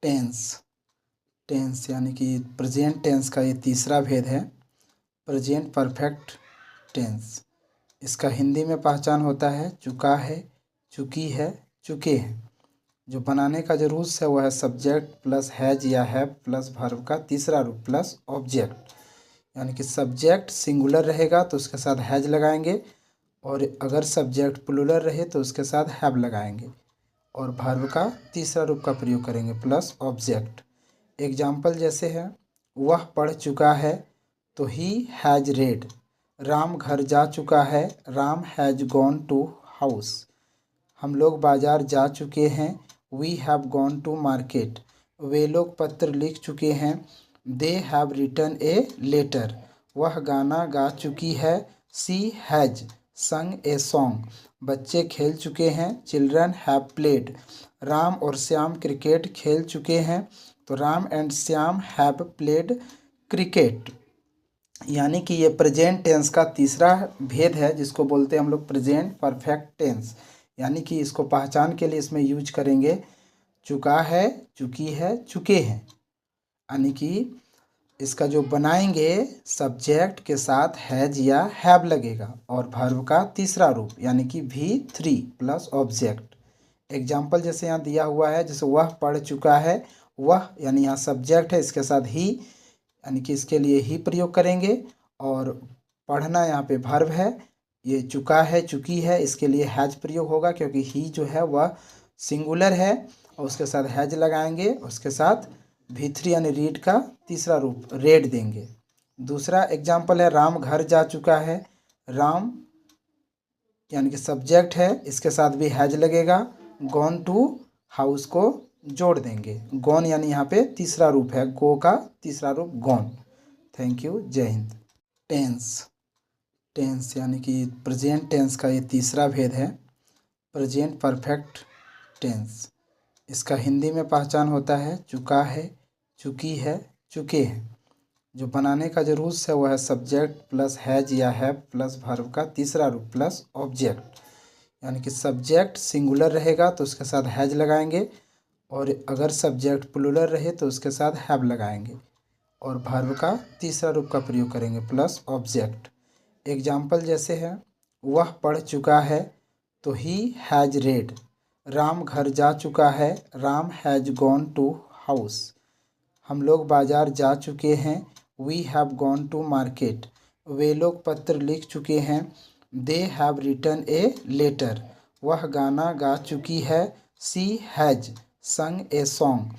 Tense. Tense यानी कि present tense का ये तीसरा भेद है, प्रेजेंट परफेक्ट टेंस। इसका हिंदी में पहचान होता है चुका है, चुकी है, चुके हैं। जो बनाने का जो रूल्स है वह है सब्जेक्ट प्लस हैज या हैव प्लस वर्ब का तीसरा रूप प्लस ऑब्जेक्ट। यानी कि सब्जेक्ट सिंगुलर रहेगा तो उसके साथ हैज लगाएंगे, और अगर सब्जेक्ट प्लूरल रहे तो उसके साथ हैव लगाएंगे, और वर्ब का तीसरा रूप का प्रयोग करेंगे प्लस ऑब्जेक्ट। एग्जाम्पल जैसे है, वह पढ़ चुका है तो ही हैज रेड। राम घर जा चुका है, Ram has gone to house. हम लोग बाजार जा चुके हैं, we have gone to market. वे लोग पत्र लिख चुके हैं, they have written a letter. वह गाना गा चुकी है, सी हैज संग ए सॉन्ग। बच्चे खेल चुके हैं, चिल्ड्रन हैव प्लेड। राम और श्याम क्रिकेट खेल चुके हैं, तो Ram and Shyam have played cricket. यानी कि ये प्रेजेंट टेंस का तीसरा भेद है, जिसको बोलते हैं हम लोग प्रेजेंट परफेक्ट टेंस। यानी कि इसको पहचान के लिए इसमें यूज करेंगे चुका है, चुकी है, चुके हैं। यानी कि इसका जो बनाएंगे सब्जेक्ट के साथ हैज या हैव लगेगा, और वर्ब का तीसरा रूप यानी कि V3 प्लस ऑब्जेक्ट। एग्जाम्पल जैसे यहाँ दिया हुआ है, जैसे वह पढ़ चुका है, वह यानी यहाँ सब्जेक्ट है, इसके साथ ही यानी कि इसके लिए ही प्रयोग करेंगे, और पढ़ना यहाँ पे वर्ब है। ये चुका है, चुकी है, इसके लिए हैज प्रयोग होगा क्योंकि ही जो है वह सिंगुलर है, और उसके साथ हैज लगाएंगे, उसके साथ V3 यानी रीड का तीसरा रूप रेड देंगे। दूसरा एग्जाम्पल है, राम घर जा चुका है। राम यानी कि सब्जेक्ट है, इसके साथ भी हैज लगेगा, गॉन टू हाउस को जोड़ देंगे। गॉन यानी यहाँ पे तीसरा रूप है, गो का तीसरा रूप गॉन। थैंक यू, जय हिंद। टेंस। टेंस यानी कि प्रेजेंट टेंस का ये तीसरा भेद है, प्रेजेंट परफेक्ट टेंस। इसका हिंदी में पहचान होता है चुका है, चुकी है, चुके हैं। जो बनाने का जो रूल्स है वह है सब्जेक्ट प्लस हैज या हैव प्लस वर्ब का तीसरा रूप प्लस ऑब्जेक्ट। यानी कि सब्जेक्ट सिंगुलर रहेगा तो उसके साथ हैज लगाएंगे, और अगर सब्जेक्ट प्लूरल रहे तो उसके साथ हैव लगाएंगे, और वर्ब का तीसरा रूप का प्रयोग करेंगे प्लस ऑब्जेक्ट। एग्जाम्पल जैसे है, वह पढ़ चुका है तो ही हैज रेड। राम घर जा चुका है, Ram has gone to house. हम लोग बाजार जा चुके हैं, we have gone to market. वे लोग पत्र लिख चुके हैं, they have written a letter. वह गाना गा चुकी है, सी हैज संग ए सॉन्ग।